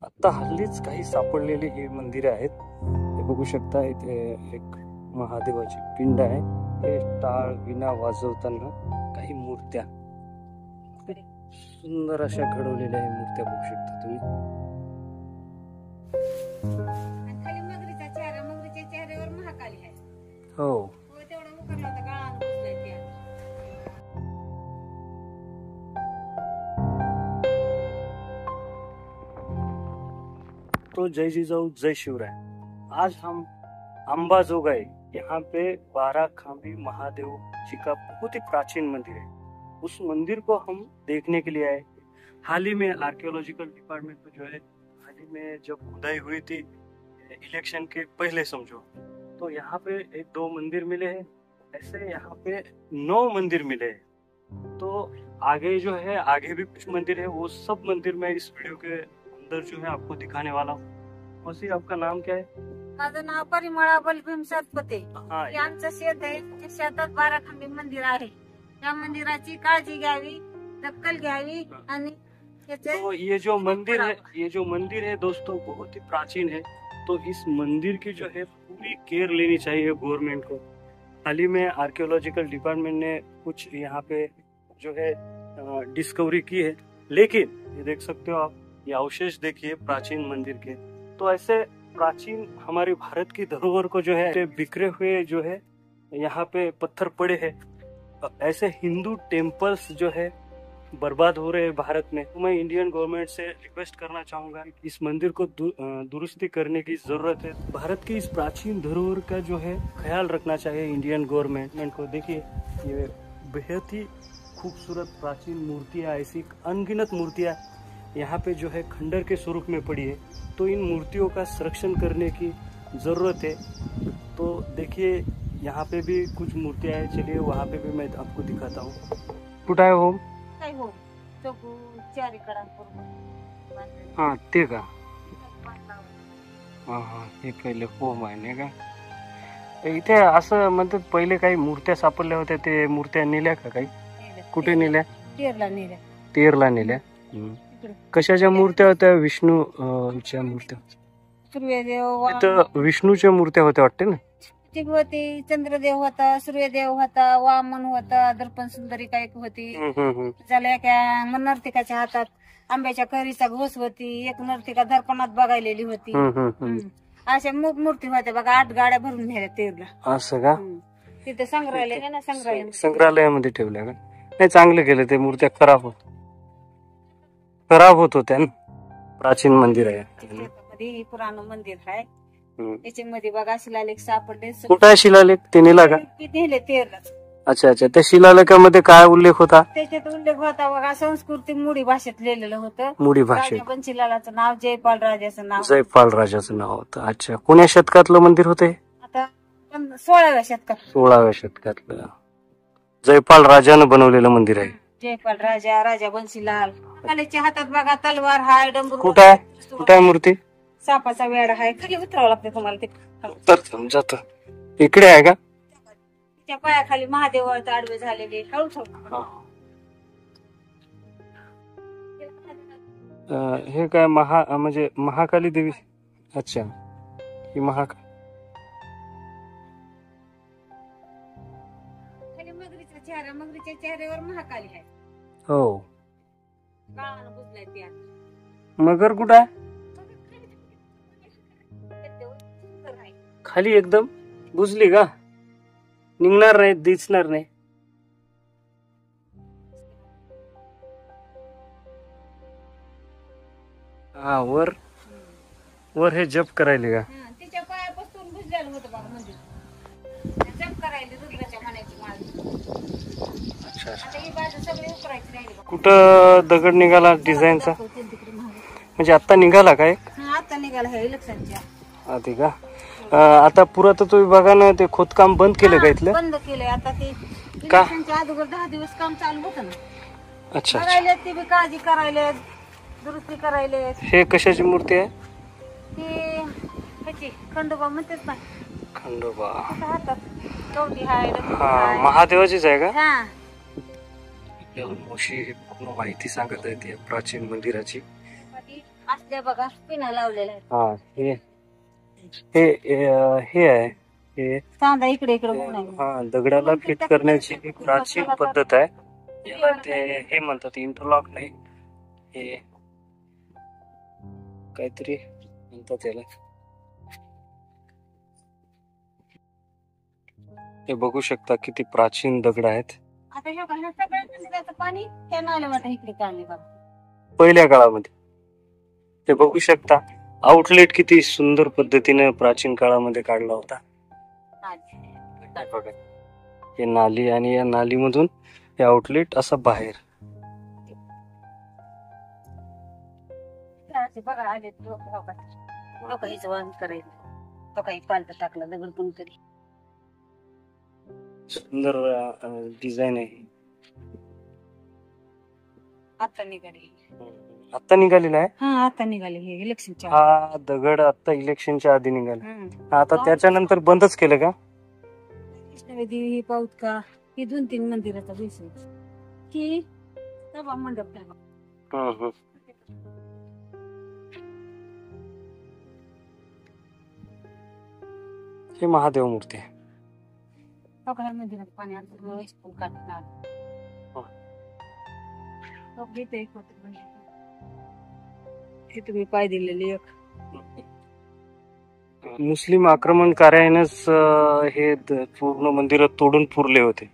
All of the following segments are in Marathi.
आता हल्लीच काही सापडलेली ही मंदिरे आहेत. हे बघू शकता, इथे एक महादेवाची पिंड आहे. हे टाळ विना वाजवताना काही मूर्त्या सुंदर अशा घडवलेल्या आहे. मूर्त्या बघू शकता तुम्ही. हो, तो जय जिजाऊ जय शिवराय। आज हम अंबाजोगाई, यहाँ पे 12 खांबी महादेव जी का बहुत ही प्राचीन मंदिर है। उस मंदिर को हम देखने के लिए आए। हाल ही में आर्कियोलॉजिकल डिपार्टमेंट में जो है, हाल ही में जब खुदाई हुई थी इलेक्शन के पहले समझो, तो यहाँ पे एक दो मंदिर मिले हैं। ऐसे यहाँ पे 9 मंदिर मिले हैं। तो आगे जो है, आगे भी कुछ मंदिर है। वो सब मंदिर मैं इस वीडियो के अंदर जो है आपको दिखाने वाला हूँ। मौसी, आपका नाम क्या है? माझं नाव परिमळा बलभीम सातपुते। हाँ, आमचं शेत आहे, त्या शेतात 12 खांबी मंदिर आहे। त्या मंदिराची काळजी घ्यावी, दखल घ्यावी आणि तो ये जो मंदिर है दोस्तों, बहुत ही प्राचीन है। तो इस मंदिर की जो है पूरी केयर लेनी चाहिए गवर्नमेंट को। हाल ही में आर्कियोलॉजिकल डिपार्टमेंट ने कुछ यहाँ पे जो है डिस्कवरी की है। लेकिन ये देख सकते हो आप, ये अवशेष देखिए प्राचीन मंदिर के। तो ऐसे प्राचीन हमारे भारत की धरोहर को जो है बिखरे हुए जो है यहाँ पे पत्थर पड़े हैं। ऐसे हिंदू टेम्पल्स जो है बर्बाद हो रहे हैं भारत में। तो मैं इंडियन गवर्नमेंट से रिक्वेस्ट करना चाहूंगा, इस मंदिर को दुरुस्ती करने की जरूरत है। भारत की इस प्राचीन धरोहर का जो है ख्याल रखना चाहिए इंडियन गवर्नमेंट को। देखिए, ये बेहद ही खूबसूरत प्राचीन मूर्तियाँ, ऐसी अनगिनत मूर्तियाँ यहाँ पे जो है खंडर के स्वरूप में पड़ी है। तो इन मूर्तियों का संरक्षण करने की जरूरत है। तो देखिए, यहाँ पे भी कुछ मूर्तियाँ हैं। चलिए वहाँ पे भी मैं आपको दिखाता हूँ। कुठं आहे होम? काय हो तो चारी कडा हाँ, ते का? हाँ, हे पहिले होम आहे नाही का? इथे असं म्हणतात पहिले काही मूर्त्या सापडल्या होत्या, ते मूर्त्या नेल्या का काही? कुठे नेल्या? तेरला नेल्या। कशाच्या मूर्त्या होत्या? विष्णूच्या मूर्त्या? सूर्यदेव तिथं विष्णूच्या मूर्त्या होत्या वाटते ना? होती, चंद्रदेव होता, सूर्यदेव होता, वामन होता, दर्पण सुंदरी काय होती। झाल्या त्या नर्तिकाच्या हातात आंब्याच्या कैरीचा घोस होती, एक नर्तिका दर्पणात बघायलेली होती। अशा मूर्ती होत्या बघा, 8 गाड्या भरून नेल्या तेरला। असं का? तिथे संग्रहालय आहे ना, संग्रहालयामध्ये ठेवल्या का? नाही, चांगलं केलं ते। मूर्त्या खराब होत होत्या ना। प्राचीन मंदिर आहे, पुराण मंदिर आहे। त्याच्यामध्ये बघा शिलालेख सापडले। कुठं आहे शिलालेख? ते नेला का? नेले तेरला। अच्छा, त्या शिलालेखामध्ये काय उल्लेख होता? त्याच्यात उल्लेख होता बघा, संस्कृती मुडी भाषेत लिहिलेलं होतं। मुडी भाषेत राजा बन्सीलालाचं नाव, जयपाल राजाचं नाव, जयपाल राजाचं नाव होतं। अच्छा, कोण्या शतकातलं मंदिर होते? आता 16व्या शतकात। 16व्या शतकातलं जयपाल राजानं बनवलेलं मंदिर आहे। जयपाल राजा बन्सीलाल। त्याच्या हातात बघा तलवार हाय, डमरू। कुठं आहे मूर्ती? सापाचा वेडा आहे, खाली उतरावं लागते तुम्हाला ते। तर समजत इकडे आहे का? त्या पायाखाली महादेवावर आडवे झालेले। हे काय म्हणजे महाकाली देवी? अच्छा, ही महाकाली मगरीच्या चेहऱ्यावर महाकाली आहे। हो, गाळानं बुजलाय त्या। मगर कुठं आहे? खाली एकदम बुजली का? निघणार नाही, दिसणार नाही। हा, वर हे जप करायले का? तिच्या पायापासून बुजलेलं होतं बघा मंदिर, जप करायले रुद्राच्या मनाची माळ। अच्छा, आता ही बाजू सगळी उकरायची राहिली बघा। कुठं दगड निघाला डिझाईनचा? म्हणजे आता निघाला काय? आता निघाला हे इलेक्शनच्या आधी का? आता पुरातत्व विभागानं ते खोदकाम बंद केलं का इथलं? बंद केलंय आता ते। इलेक्शनच्या अगोदर 10 दिवस काम चालू होतं ना। अच्छा, बघायले ते बी काळजी करायले, दुरुस्ती करायले। हे कशाची मूर्ती आहे? ती ह्याची खंडोबा म्हणतात ना, खंडोबा। हातात कवटी हाय, हा, महादेवाचीच आहे का? हा। मावशी पूर्ण माहिती सांगत आहे ती प्राचीन मंदिराची। असल्या बघा पिना लावलेल्या आहेत. हा हे हे हे आहे हे कांदा इकडे इकडे होऊन आहे. हा दगडाला फिट करण्याची एक प्राचीन पद्धत आहे. याला ते हे म्हणतात इंटरलॉक नाही, हे काहीतरी म्हणतात त्याला. हे बघू शकता किती प्राचीन दगड आहेत. आता हे बघा, हे सगळं नदीचं पाणी त्या नाल्यावाटा इकडे काढले बघा. पहिल्या काळामध्ये ते बघू शकता. आउटलेट किती सुंदर पद्धतीने प्राचीन काळामध्ये काढला होता. बघा हे नाली आणि या नालीमधून हे आउटलेट असं बाहेर. बघा आले लोक हेच वाहन करायचं. तो काही पालत टाकला दगड पण तरी सुंदर डिझाईन आहे. आता निघाली. आता निघालेला आहे. हा आता निघाले हे इलेक्शनच्या. हा दगड आता इलेक्शनच्या आधी निघाला. आता त्याच्यानंतर बंदच केलं का? कृष्णवेदी ही पाऊत का ही 2-3 मंदिराचा विषय की सभा मंडप टाका. हे महादेव मूर्ती आहे. मंदिरात पाणी काढणार हे तुम्ही पाय दिलेली एक मुस्लिम आक्रमणकार्यानेच हे पूर्ण मंदिर तोडून पुरले होते,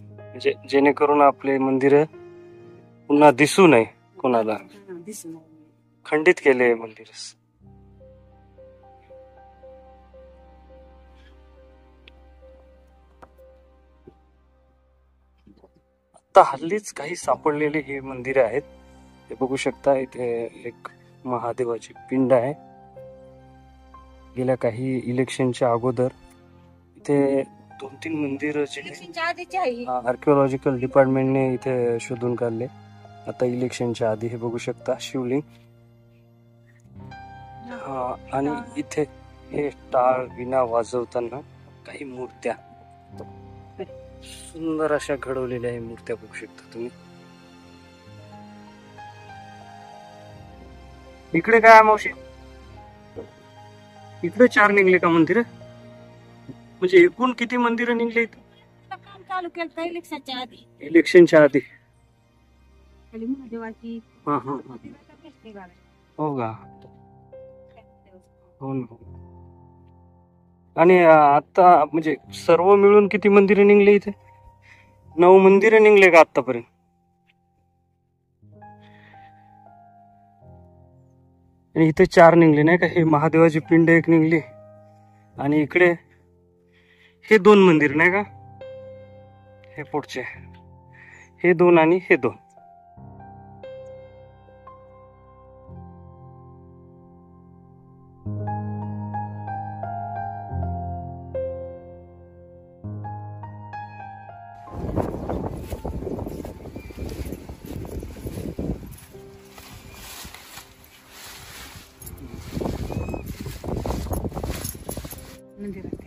म्हणजे जेणेकरून आपले मंदिर पुन्हा दिसू नये कोणाला. खंडित केले मंदिर. आता हल्लीच काही सापडलेले हे मंदिर आहेत. हे बघू शकता. इथे एक महादेवाची पिंड आहे. गेल्या काही इलेक्शनच्या अगोदर इथे 2-3 मंदिर आर्किओलॉजिकल डिपार्टमेंटने इथे शोधून काढले. आता इलेक्शनच्या आधी हे बघू शकता शिवलिंग. हा आणि इथे हे टाळ विना वाजवताना काही मूर्त्या सुंदर अशा घडवलेल्या आहे. मूर्त्या बघू शकता तुम्ही. इकडे काय मावशी? इकडे 4 निघले का मंदिर? म्हणजे एकूण किती मंदिर निघले? काम चालू केलं इलेक्शनच्या आधी. इलेक्शनच्या आधी महादेवाची. हा हा हो का? हो ना. आणि आता म्हणजे सर्व मिळून किती मंदिरे निघले इथे? 9 मंदिरे निघले का आतापर्यंत? आणि इथे 4 निघले नाही का? हे महादेवाची पिंड एक निघली आणि इकडे हे 2 मंदिर नाही का? हे पुढचे हे 2 आणि हे 2. मंदिरात